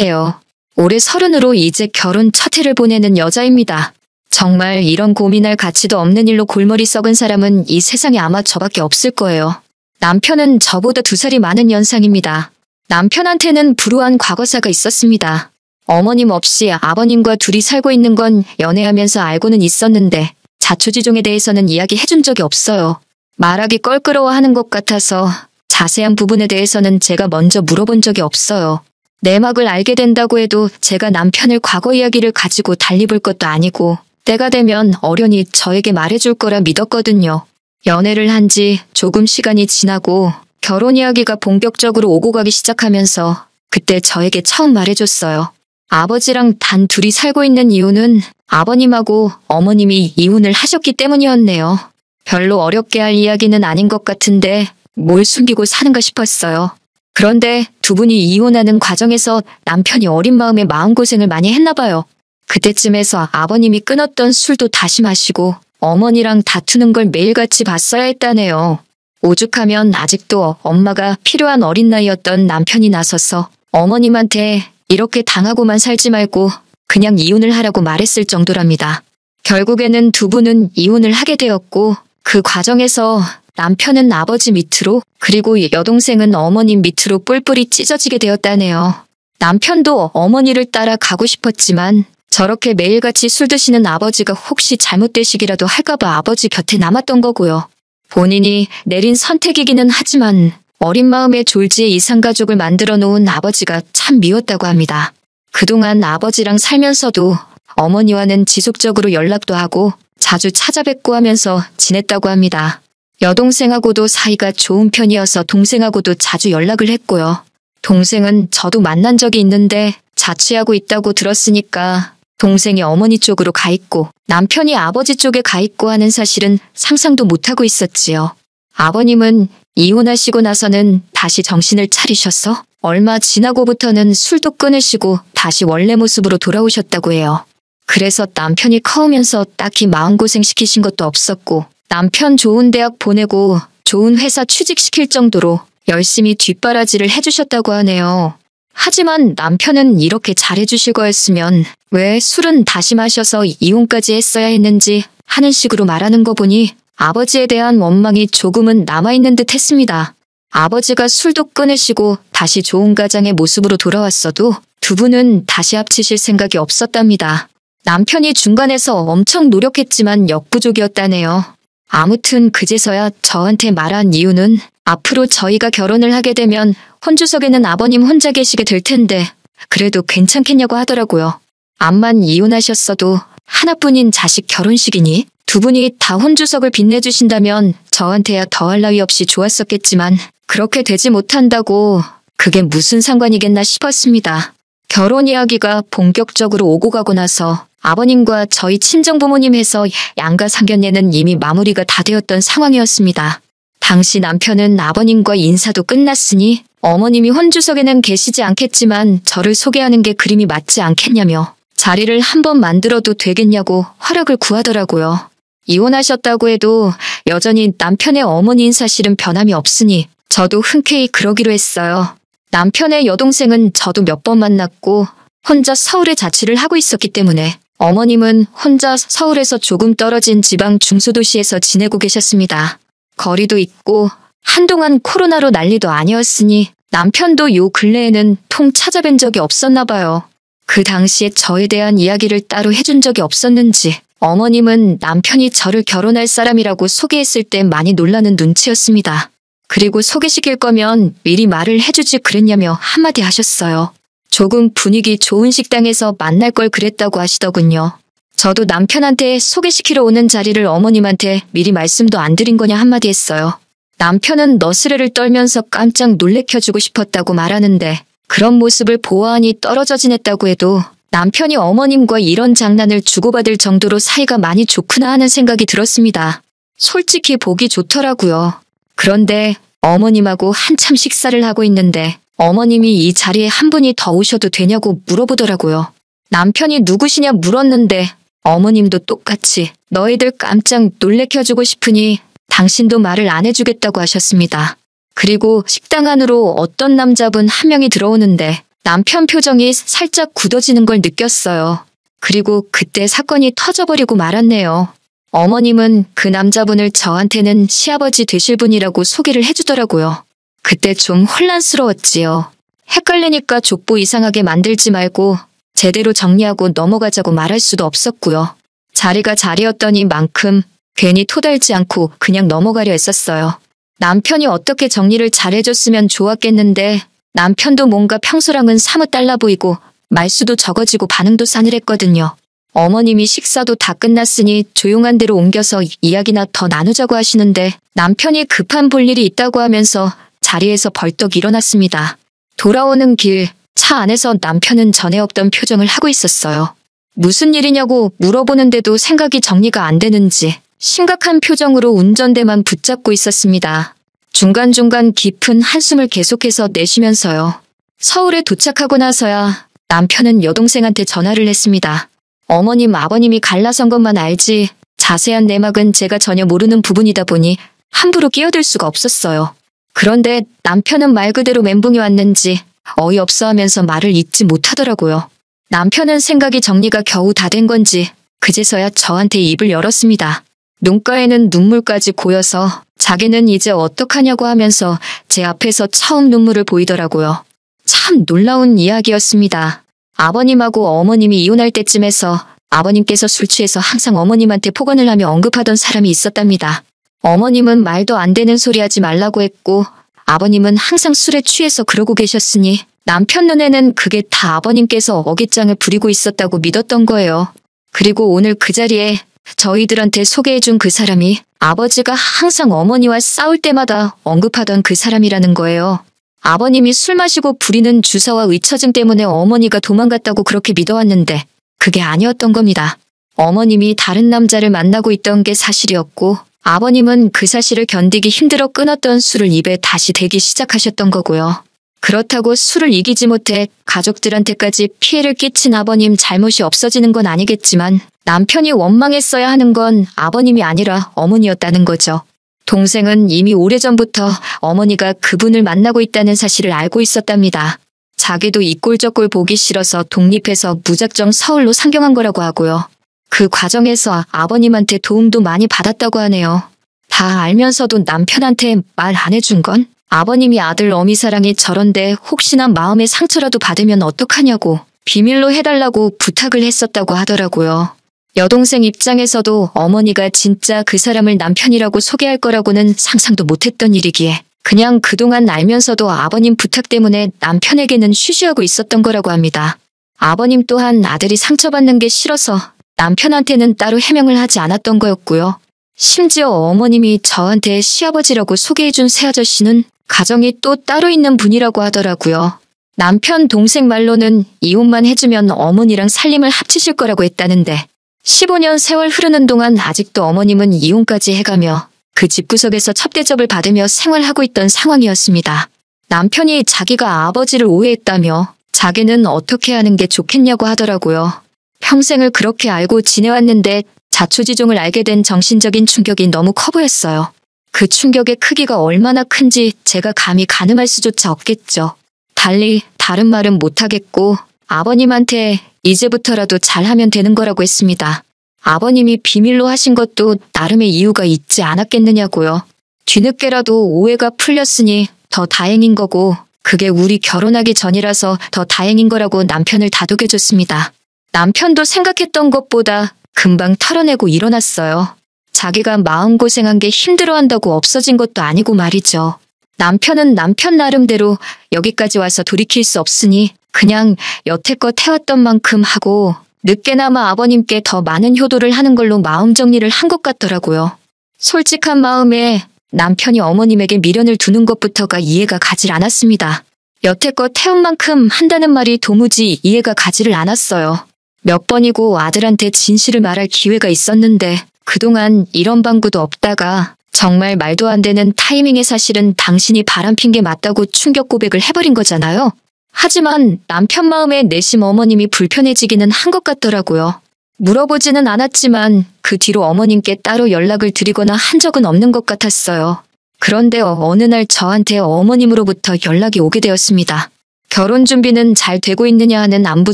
해요. 올해 30으로 이제 결혼 첫 해를 보내는 여자입니다. 정말 이런 고민할 가치도 없는 일로 골머리 썩은 사람은 이 세상에 아마 저밖에 없을 거예요. 남편은 저보다 2살이 많은 연상입니다. 남편한테는 불우한 과거사가 있었습니다. 어머님 없이 아버님과 둘이 살고 있는 건 연애하면서 알고는 있었는데 자초지종에 대해서는 이야기해준 적이 없어요. 말하기 껄끄러워하는 것 같아서 자세한 부분에 대해서는 제가 먼저 물어본 적이 없어요. 내막을 알게 된다고 해도 제가 남편을 과거 이야기를 가지고 달리 볼 것도 아니고 때가 되면 어련히 저에게 말해줄 거라 믿었거든요. 연애를 한 지 조금 시간이 지나고 결혼 이야기가 본격적으로 오고 가기 시작하면서 그때 저에게 처음 말해줬어요. 아버지랑 단 둘이 살고 있는 이유는 아버님하고 어머님이 이혼을 하셨기 때문이었네요. 별로 어렵게 할 이야기는 아닌 것 같은데 뭘 숨기고 사는가 싶었어요. 그런데 두 분이 이혼하는 과정에서 남편이 어린 마음에 마음고생을 많이 했나 봐요. 그때쯤에서 아버님이 끊었던 술도 다시 마시고 어머니랑 다투는 걸 매일같이 봤어야 했다네요. 오죽하면 아직도 엄마가 필요한 어린 나이였던 남편이 나서서 어머님한테 이렇게 당하고만 살지 말고 그냥 이혼을 하라고 말했을 정도랍니다. 결국에는 두 분은 이혼을 하게 되었고 그 과정에서 남편은 아버지 밑으로 그리고 여동생은 어머님 밑으로 뿔뿔이 찢어지게 되었다네요. 남편도 어머니를 따라 가고 싶었지만 저렇게 매일같이 술 드시는 아버지가 혹시 잘못되시기라도 할까봐 아버지 곁에 남았던 거고요. 본인이 내린 선택이기는 하지만 어린 마음에 졸지에 이상가족을 만들어 놓은 아버지가 참 미웠다고 합니다. 그동안 아버지랑 살면서도 어머니와는 지속적으로 연락도 하고 자주 찾아뵙고 하면서 지냈다고 합니다. 여동생하고도 사이가 좋은 편이어서 동생하고도 자주 연락을 했고요. 동생은 저도 만난 적이 있는데 자취하고 있다고 들었으니까 동생이 어머니 쪽으로 가 있고 남편이 아버지 쪽에 가 있고 하는 사실은 상상도 못하고 있었지요. 아버님은 이혼하시고 나서는 다시 정신을 차리셔서 얼마 지나고부터는 술도 끊으시고 다시 원래 모습으로 돌아오셨다고 해요. 그래서 남편이 커오면서 딱히 마음고생 시키신 것도 없었고 남편 좋은 대학 보내고 좋은 회사 취직시킬 정도로 열심히 뒷바라지를 해주셨다고 하네요. 하지만 남편은 이렇게 잘해주실 거였으면 왜 술은 다시 마셔서 이혼까지 했어야 했는지 하는 식으로 말하는 거 보니 아버지에 대한 원망이 조금은 남아있는 듯 했습니다. 아버지가 술도 끊으시고 다시 좋은 가장의 모습으로 돌아왔어도 두 분은 다시 합치실 생각이 없었답니다. 남편이 중간에서 엄청 노력했지만 역부족이었다네요. 아무튼 그제서야 저한테 말한 이유는 앞으로 저희가 결혼을 하게 되면 혼주석에는 아버님 혼자 계시게 될 텐데 그래도 괜찮겠냐고 하더라고요. 암만 이혼하셨어도 하나뿐인 자식 결혼식이니 두 분이 다 혼주석을 빛내주신다면 저한테야 더할 나위 없이 좋았었겠지만 그렇게 되지 못한다고 그게 무슨 상관이겠나 싶었습니다. 결혼 이야기가 본격적으로 오고 가고 나서 아버님과 저희 친정부모님 해서 양가 상견례는 이미 마무리가 다 되었던 상황이었습니다. 당시 남편은 아버님과 인사도 끝났으니 어머님이 혼주석에는 계시지 않겠지만 저를 소개하는 게 그림이 맞지 않겠냐며 자리를 한번 만들어도 되겠냐고 허락을 구하더라고요. 이혼하셨다고 해도 여전히 남편의 어머니인 사실은 변함이 없으니 저도 흔쾌히 그러기로 했어요. 남편의 여동생은 저도 몇 번 만났고 혼자 서울에 자취를 하고 있었기 때문에 어머님은 혼자 서울에서 조금 떨어진 지방 중소도시에서 지내고 계셨습니다. 거리도 있고 한동안 코로나로 난리도 아니었으니 남편도 요 근래에는 통 찾아뵌 적이 없었나 봐요. 그 당시에 저에 대한 이야기를 따로 해준 적이 없었는지 어머님은 남편이 저를 결혼할 사람이라고 소개했을 때 많이 놀라는 눈치였습니다. 그리고 소개시킬 거면 미리 말을 해주지 그랬냐며 한마디 하셨어요. 조금 분위기 좋은 식당에서 만날 걸 그랬다고 하시더군요. 저도 남편한테 소개시키러 오는 자리를 어머님한테 미리 말씀도 안 드린 거냐 한마디 했어요. 남편은 너스레를 떨면서 깜짝 놀래켜주고 싶었다고 말하는데 그런 모습을 보아하니 떨어져 지냈다고 해도 남편이 어머님과 이런 장난을 주고받을 정도로 사이가 많이 좋구나 하는 생각이 들었습니다. 솔직히 보기 좋더라고요. 그런데 어머님하고 한참 식사를 하고 있는데 어머님이 이 자리에 한 분이 더 오셔도 되냐고 물어보더라고요. 남편이 누구시냐 물었는데 어머님도 똑같이 너희들 깜짝 놀래켜주고 싶으니 당신도 말을 안 해주겠다고 하셨습니다. 그리고 식당 안으로 어떤 남자분 한 명이 들어오는데 남편 표정이 살짝 굳어지는 걸 느꼈어요. 그리고 그때 사건이 터져버리고 말았네요. 어머님은 그 남자분을 저한테는 시아버지 되실 분이라고 소개를 해주더라고요. 그때 좀 혼란스러웠지요. 헷갈리니까 족보 이상하게 만들지 말고 제대로 정리하고 넘어가자고 말할 수도 없었고요. 자리가 자리였더니만큼 괜히 토달지 않고 그냥 넘어가려 했었어요. 남편이 어떻게 정리를 잘해줬으면 좋았겠는데 남편도 뭔가 평소랑은 사뭇 달라 보이고 말수도 적어지고 반응도 싸늘했거든요. 어머님이 식사도 다 끝났으니 조용한 데로 옮겨서 이야기나 더 나누자고 하시는데 남편이 급한 볼 일이 있다고 하면서 자리에서 벌떡 일어났습니다. 돌아오는 길 차 안에서 남편은 전에 없던 표정을 하고 있었어요. 무슨 일이냐고 물어보는데도 생각이 정리가 안 되는지 심각한 표정으로 운전대만 붙잡고 있었습니다. 중간중간 깊은 한숨을 계속해서 내쉬면서요. 서울에 도착하고 나서야 남편은 여동생한테 전화를 했습니다. 어머님, 아버님이 갈라선 것만 알지 자세한 내막은 제가 전혀 모르는 부분이다 보니 함부로 끼어들 수가 없었어요. 그런데 남편은 말 그대로 멘붕이 왔는지 어이없어 하면서 말을 잇지 못하더라고요. 남편은 생각이 정리가 겨우 다 된 건지 그제서야 저한테 입을 열었습니다. 눈가에는 눈물까지 고여서 자기는 이제 어떡하냐고 하면서 제 앞에서 처음 눈물을 보이더라고요. 참 놀라운 이야기였습니다. 아버님하고 어머님이 이혼할 때쯤에서 아버님께서 술 취해서 항상 어머님한테 폭언을 하며 언급하던 사람이 있었답니다. 어머님은 말도 안 되는 소리 하지 말라고 했고 아버님은 항상 술에 취해서 그러고 계셨으니 남편 눈에는 그게 다 아버님께서 어깃장을 부리고 있었다고 믿었던 거예요. 그리고 오늘 그 자리에 저희들한테 소개해준 그 사람이 아버지가 항상 어머니와 싸울 때마다 언급하던 그 사람이라는 거예요. 아버님이 술 마시고 부리는 주사와 의처증 때문에 어머니가 도망갔다고 그렇게 믿어왔는데 그게 아니었던 겁니다. 어머님이 다른 남자를 만나고 있던 게 사실이었고 아버님은 그 사실을 견디기 힘들어 끊었던 술을 입에 다시 대기 시작하셨던 거고요. 그렇다고 술을 이기지 못해 가족들한테까지 피해를 끼친 아버님 잘못이 없어지는 건 아니겠지만 남편이 원망했어야 하는 건 아버님이 아니라 어머니였다는 거죠. 동생은 이미 오래전부터 어머니가 그분을 만나고 있다는 사실을 알고 있었답니다. 자기도 이 꼴 저 꼴 보기 싫어서 독립해서 무작정 서울로 상경한 거라고 하고요. 그 과정에서 아버님한테 도움도 많이 받았다고 하네요. 다 알면서도 남편한테 말 안 해준 건? 아버님이 아들 어미 사랑이 저런데 혹시나 마음의 상처라도 받으면 어떡하냐고 비밀로 해달라고 부탁을 했었다고 하더라고요. 여동생 입장에서도 어머니가 진짜 그 사람을 남편이라고 소개할 거라고는 상상도 못했던 일이기에 그냥 그동안 알면서도 아버님 부탁 때문에 남편에게는 쉬쉬하고 있었던 거라고 합니다. 아버님 또한 아들이 상처받는 게 싫어서 남편한테는 따로 해명을 하지 않았던 거였고요. 심지어 어머님이 저한테 시아버지라고 소개해준 새아저씨는 가정이 또 따로 있는 분이라고 하더라고요. 남편 동생 말로는 이혼만 해주면 어머니랑 살림을 합치실 거라고 했다는데 15년 세월 흐르는 동안 아직도 어머님은 이혼까지 해가며 그 집구석에서 첩대접을 받으며 생활하고 있던 상황이었습니다. 남편이 자기가 아버지를 오해했다며 자기는 어떻게 하는 게 좋겠냐고 하더라고요. 평생을 그렇게 알고 지내왔는데 자초지종을 알게 된 정신적인 충격이 너무 커 보였어요. 그 충격의 크기가 얼마나 큰지 제가 감히 가늠할 수조차 없겠죠. 달리 다른 말은 못하겠고 아버님한테 이제부터라도 잘하면 되는 거라고 했습니다. 아버님이 비밀로 하신 것도 나름의 이유가 있지 않았겠느냐고요. 뒤늦게라도 오해가 풀렸으니 더 다행인 거고 그게 우리 결혼하기 전이라서 더 다행인 거라고 남편을 다독여줬습니다. 남편도 생각했던 것보다 금방 털어내고 일어났어요. 자기가 마음고생한 게 힘들어한다고 없어진 것도 아니고 말이죠. 남편은 남편 나름대로 여기까지 와서 돌이킬 수 없으니 그냥 여태껏 해왔던 만큼 하고 늦게나마 아버님께 더 많은 효도를 하는 걸로 마음 정리를 한 것 같더라고요. 솔직한 마음에 남편이 어머님에게 미련을 두는 것부터가 이해가 가질 않았습니다. 여태껏 해온 만큼 한다는 말이 도무지 이해가 가지를 않았어요. 몇 번이고 아들한테 진실을 말할 기회가 있었는데 그동안 이런 방구도 없다가 정말 말도 안 되는 타이밍에 사실은 당신이 바람핀 게 맞다고 충격 고백을 해버린 거잖아요. 하지만 남편 마음에 내심 어머님이 불편해지기는 한 것 같더라고요. 물어보지는 않았지만 그 뒤로 어머님께 따로 연락을 드리거나 한 적은 없는 것 같았어요. 그런데 어느 날 저한테 어머님으로부터 연락이 오게 되었습니다. 결혼 준비는 잘 되고 있느냐 하는 안부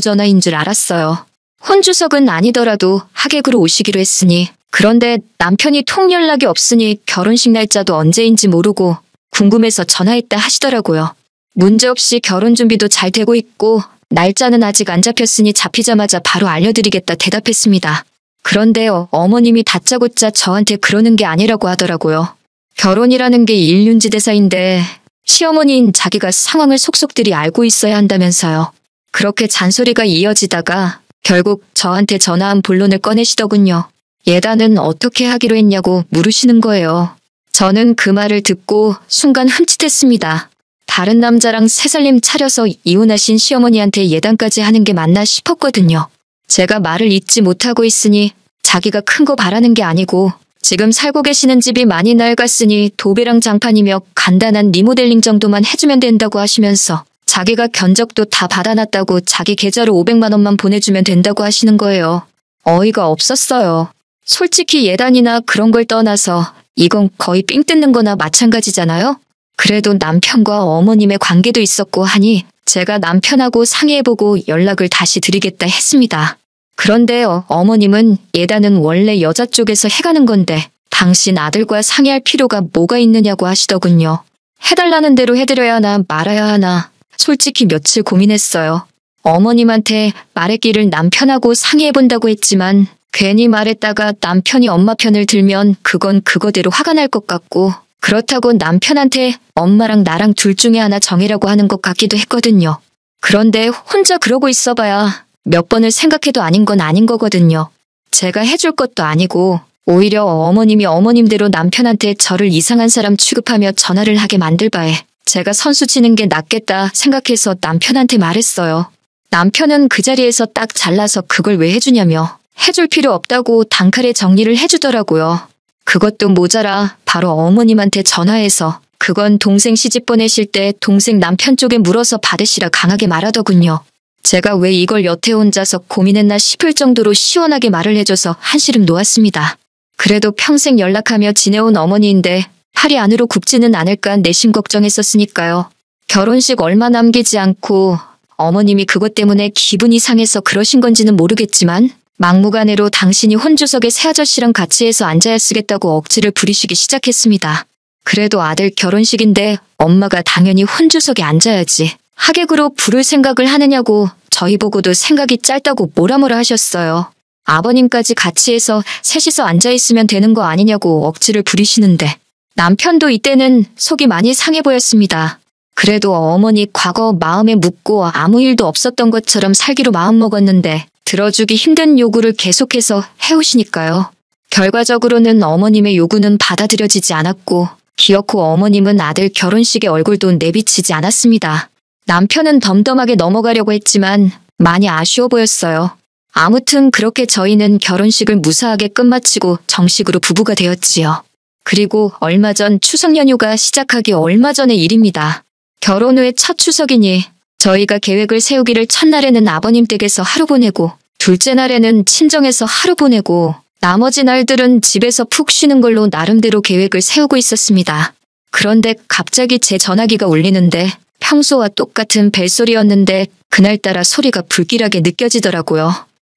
전화인 줄 알았어요. 혼주석은 아니더라도 하객으로 오시기로 했으니, 그런데 남편이 통 연락이 없으니 결혼식 날짜도 언제인지 모르고 궁금해서 전화했다 하시더라고요. 문제없이 결혼 준비도 잘 되고 있고 날짜는 아직 안 잡혔으니 잡히자마자 바로 알려드리겠다 대답했습니다. 그런데 어머님이 다짜고짜 저한테 그러는 게 아니라고 하더라고요. 결혼이라는 게 일륜지대사인데 시어머니인 자기가 상황을 속속들이 알고 있어야 한다면서요. 그렇게 잔소리가 이어지다가 결국 저한테 전화한 본론을 꺼내시더군요. 예단은 어떻게 하기로 했냐고 물으시는 거예요. 저는 그 말을 듣고 순간 흠칫했습니다. 다른 남자랑 새살림 차려서 이혼하신 시어머니한테 예단까지 하는 게 맞나 싶었거든요. 제가 말을 잇지 못하고 있으니 자기가 큰 거 바라는 게 아니고 지금 살고 계시는 집이 많이 낡았으니 도배랑 장판이며 간단한 리모델링 정도만 해주면 된다고 하시면서 자기가 견적도 다 받아놨다고 자기 계좌로 500만 원만 보내주면 된다고 하시는 거예요. 어이가 없었어요. 솔직히 예단이나 그런 걸 떠나서 이건 거의 삥 뜯는 거나 마찬가지잖아요. 그래도 남편과 어머님의 관계도 있었고 하니 제가 남편하고 상의해보고 연락을 다시 드리겠다 했습니다. 그런데 어머님은 예단은 원래 여자 쪽에서 해가는 건데 당신 아들과 상의할 필요가 뭐가 있느냐고 하시더군요. 해달라는 대로 해드려야 하나 말아야 하나 솔직히 며칠 고민했어요. 어머님한테 말했기를 남편하고 상의해본다고 했지만 괜히 말했다가 남편이 엄마 편을 들면 그건 그거대로 화가 날 것 같고 그렇다고 남편한테 엄마랑 나랑 둘 중에 하나 정해라고 하는 것 같기도 했거든요. 그런데 혼자 그러고 있어봐야 몇 번을 생각해도 아닌 건 아닌 거거든요. 제가 해줄 것도 아니고 오히려 어머님이 어머님대로 남편한테 저를 이상한 사람 취급하며 전화를 하게 만들 바에 제가 선수 치는 게 낫겠다 생각해서 남편한테 말했어요. 남편은 그 자리에서 딱 잘라서 그걸 왜 해주냐며 해줄 필요 없다고 단칼에 정리를 해주더라고요. 그것도 모자라 바로 어머님한테 전화해서 그건 동생 시집 보내실 때 동생 남편 쪽에 물어서 받으시라 강하게 말하더군요. 제가 왜 이걸 여태 혼자서 고민했나 싶을 정도로 시원하게 말을 해줘서 한시름 놓았습니다. 그래도 평생 연락하며 지내온 어머니인데 팔이 안으로 굽지는 않을까 내심 걱정했었으니까요. 결혼식 얼마 남기지 않고 어머님이 그것 때문에 기분이 상해서 그러신 건지는 모르겠지만 막무가내로 당신이 혼주석에 새아저씨랑 같이 해서 앉아야 쓰겠다고 억지를 부리시기 시작했습니다. 그래도 아들 결혼식인데 엄마가 당연히 혼주석에 앉아야지. 하객으로 부를 생각을 하느냐고 저희 보고도 생각이 짧다고 뭐라 하셨어요. 아버님까지 같이 해서 셋이서 앉아있으면 되는 거 아니냐고 억지를 부리시는데 남편도 이때는 속이 많이 상해 보였습니다. 그래도 어머니 과거 마음에 묻고 아무 일도 없었던 것처럼 살기로 마음먹었는데 들어주기 힘든 요구를 계속해서 해오시니까요. 결과적으로는 어머님의 요구는 받아들여지지 않았고 기어코 어머님은 아들 결혼식에 얼굴도 내비치지 않았습니다. 남편은 덤덤하게 넘어가려고 했지만 많이 아쉬워 보였어요. 아무튼 그렇게 저희는 결혼식을 무사하게 끝마치고 정식으로 부부가 되었지요. 그리고 얼마 전 추석 연휴가 시작하기 얼마 전의 일입니다. 결혼 후에 첫 추석이니 저희가 계획을 세우기를 첫날에는 아버님 댁에서 하루 보내고 둘째 날에는 친정에서 하루 보내고 나머지 날들은 집에서 푹 쉬는 걸로 나름대로 계획을 세우고 있었습니다. 그런데 갑자기 제 전화기가 울리는데 평소와 똑같은 벨소리였는데 그날따라 소리가 불길하게 느껴지더라고요.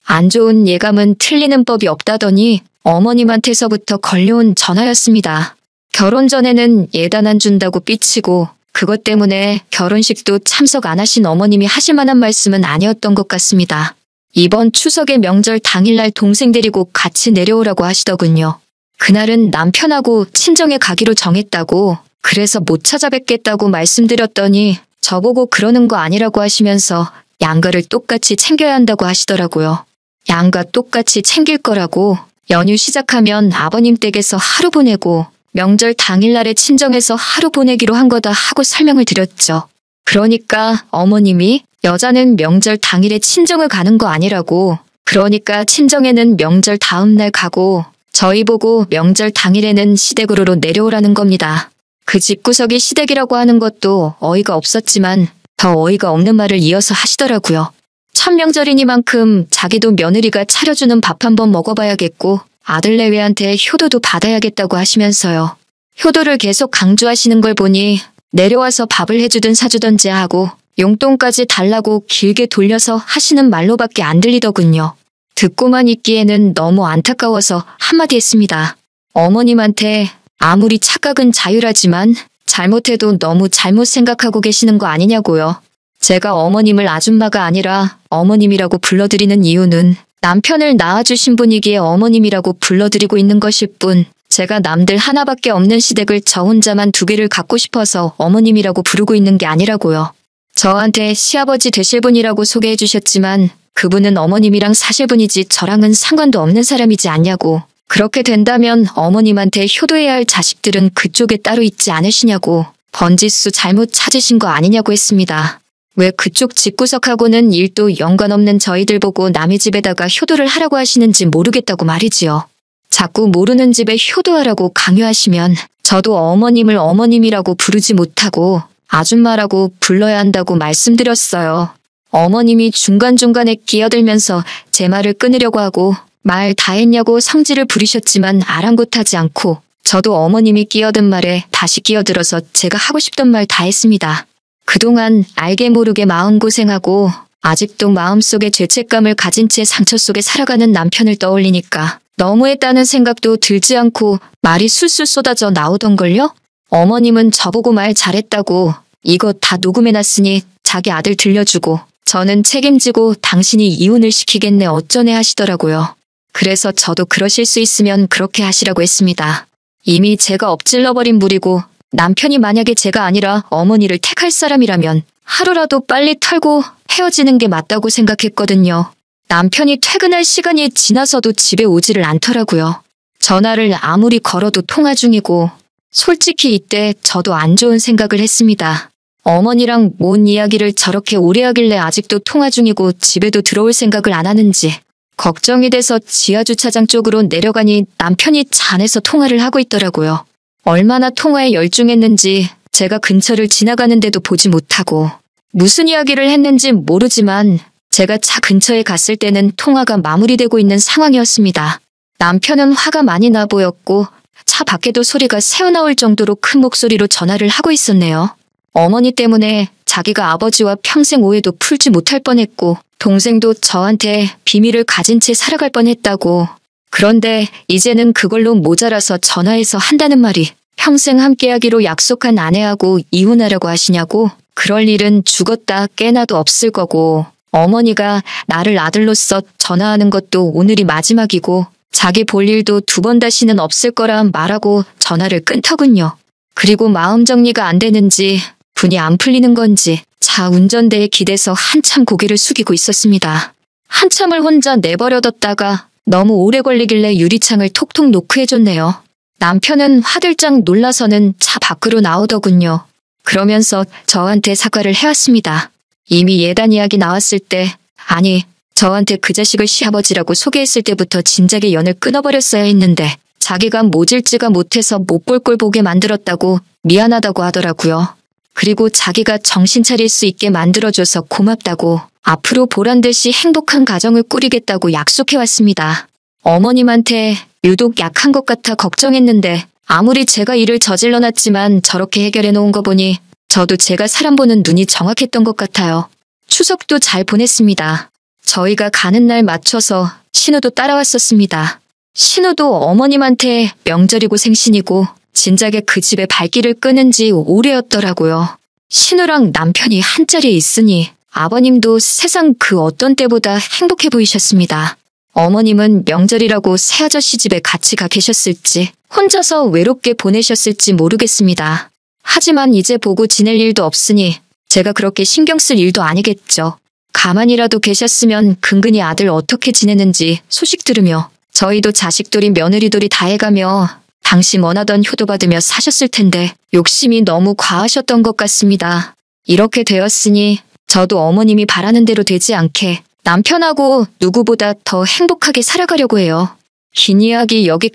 안 좋은 예감은 틀리는 법이 없다더니 어머님한테서부터 걸려온 전화였습니다. 결혼 전에는 예단 안 준다고 삐치고 그것 때문에 결혼식도 참석 안 하신 어머님이 하실 만한 말씀은 아니었던 것 같습니다. 이번 추석의 명절 당일날 동생 데리고 같이 내려오라고 하시더군요. 그날은 남편하고 친정에 가기로 정했다고 그래서 못 찾아뵙겠다고 말씀드렸더니 저보고 그러는 거 아니라고 하시면서 양가를 똑같이 챙겨야 한다고 하시더라고요. 양가 똑같이 챙길 거라고 연휴 시작하면 아버님 댁에서 하루 보내고 명절 당일날에 친정에서 하루 보내기로 한 거다 하고 설명을 드렸죠. 그러니까 어머님이 여자는 명절 당일에 친정을 가는 거 아니라고 그러니까 친정에는 명절 다음날 가고 저희 보고 명절 당일에는 시댁으로 내려오라는 겁니다. 그 집구석이 시댁이라고 하는 것도 어이가 없었지만 더 어이가 없는 말을 이어서 하시더라고요. 첫 명절이니만큼 자기도 며느리가 차려주는 밥 한번 먹어봐야겠고 아들 내외한테 효도도 받아야겠다고 하시면서요. 효도를 계속 강조하시는 걸 보니 내려와서 밥을 해주든 사주던지 하고 용돈까지 달라고 길게 돌려서 하시는 말로밖에 안 들리더군요. 듣고만 있기에는 너무 안타까워서 한마디 했습니다. 어머님한테 아무리 착각은 자유라지만 잘못해도 너무 잘못 생각하고 계시는 거 아니냐고요. 제가 어머님을 아줌마가 아니라 어머님이라고 불러드리는 이유는 남편을 낳아주신 분이기에 어머님이라고 불러드리고 있는 것일 뿐, 제가 남들 하나밖에 없는 시댁을 저 혼자만 2개를 갖고 싶어서 어머님이라고 부르고 있는 게 아니라고요. 저한테 시아버지 되실 분이라고 소개해 주셨지만 그분은 어머님이랑 사실 분이지 저랑은 상관도 없는 사람이지 않냐고. 그렇게 된다면 어머님한테 효도해야 할 자식들은 그쪽에 따로 있지 않으시냐고. 번지수 잘못 찾으신 거 아니냐고 했습니다. 왜 그쪽 집구석하고는 일도 연관없는 저희들 보고 남의 집에다가 효도를 하라고 하시는지 모르겠다고 말이지요. 자꾸 모르는 집에 효도하라고 강요하시면 저도 어머님을 어머님이라고 부르지 못하고 아줌마라고 불러야 한다고 말씀드렸어요. 어머님이 중간중간에 끼어들면서 제 말을 끊으려고 하고 말 다 했냐고 성질을 부리셨지만 아랑곳하지 않고 저도 어머님이 끼어든 말에 다시 끼어들어서 제가 하고 싶던 말 다 했습니다. 그동안 알게 모르게 마음고생하고 아직도 마음속에 죄책감을 가진 채 상처 속에 살아가는 남편을 떠올리니까 너무했다는 생각도 들지 않고 말이 술술 쏟아져 나오던걸요? 어머님은 저보고 말 잘했다고 이거 다 녹음해놨으니 자기 아들 들려주고 저는 책임지고 당신이 이혼을 시키겠네 어쩌네 하시더라고요. 그래서 저도 그러실 수 있으면 그렇게 하시라고 했습니다. 이미 제가 엎질러버린 물이고 남편이 만약에 제가 아니라 어머니를 택할 사람이라면 하루라도 빨리 털고 헤어지는 게 맞다고 생각했거든요. 남편이 퇴근할 시간이 지나서도 집에 오지를 않더라고요. 전화를 아무리 걸어도 통화 중이고 솔직히 이때 저도 안 좋은 생각을 했습니다. 어머니랑 뭔 이야기를 저렇게 오래 하길래 아직도 통화 중이고 집에도 들어올 생각을 안 하는지 걱정이 돼서 지하주차장 쪽으로 내려가니 남편이 차 안에서 통화를 하고 있더라고요. 얼마나 통화에 열중했는지 제가 근처를 지나가는데도 보지 못하고 무슨 이야기를 했는지 모르지만 제가 차 근처에 갔을 때는 통화가 마무리되고 있는 상황이었습니다. 남편은 화가 많이 나 보였고 차 밖에도 소리가 새어나올 정도로 큰 목소리로 전화를 하고 있었네요. 어머니 때문에 자기가 아버지와 평생 오해도 풀지 못할 뻔했고 동생도 저한테 비밀을 가진 채 살아갈 뻔했다고. 그런데 이제는 그걸로 모자라서 전화해서 한다는 말이 평생 함께하기로 약속한 아내하고 이혼하라고 하시냐고. 그럴 일은 죽었다 깨나도 없을 거고 어머니가 나를 아들로서 전화하는 것도 오늘이 마지막이고 자기 볼 일도 2번 다시는 없을 거라 말하고 전화를 끊더군요. 그리고 마음 정리가 안 되는지 분이 안 풀리는 건지 차 운전대에 기대서 한참 고개를 숙이고 있었습니다. 한참을 혼자 내버려뒀다가 너무 오래 걸리길래 유리창을 톡톡 노크해줬네요. 남편은 화들짝 놀라서는 차 밖으로 나오더군요. 그러면서 저한테 사과를 해왔습니다. 이미 예단 이야기 나왔을 때, 아니 저한테 그 자식을 시아버지라고 소개했을 때부터 진작에 연을 끊어버렸어야 했는데 자기가 모질지가 못해서 못 볼 꼴 보게 만들었다고 미안하다고 하더라고요. 그리고 자기가 정신 차릴 수 있게 만들어줘서 고맙다고 앞으로 보란듯이 행복한 가정을 꾸리겠다고 약속해왔습니다. 어머님한테 유독 약한 것 같아 걱정했는데 아무리 제가 일을 저질러놨지만 저렇게 해결해놓은 거 보니 저도 제가 사람 보는 눈이 정확했던 것 같아요. 추석도 잘 보냈습니다. 저희가 가는 날 맞춰서 신우도 따라왔었습니다. 신우도 어머님한테 명절이고 생신이고 진작에 그 집에 발길을 끄는 지 오래였더라고요. 신우랑 남편이 한자리에 있으니 아버님도 세상 그 어떤 때보다 행복해 보이셨습니다. 어머님은 명절이라고 새아저씨 집에 같이 가 계셨을지 혼자서 외롭게 보내셨을지 모르겠습니다. 하지만 이제 보고 지낼 일도 없으니 제가 그렇게 신경 쓸 일도 아니겠죠. 가만히라도 계셨으면 근근히 아들 어떻게 지내는지 소식 들으며 저희도 자식돌이 며느리돌이 다 해가며 당시 원하던 효도 받으며 사셨을 텐데 욕심이 너무 과하셨던 것 같습니다. 이렇게 되었으니 저도 어머님이 바라는 대로 되지 않게 남편하고 누구보다 더 행복하게 살아가려고 해요. 긴 이야기 여기까지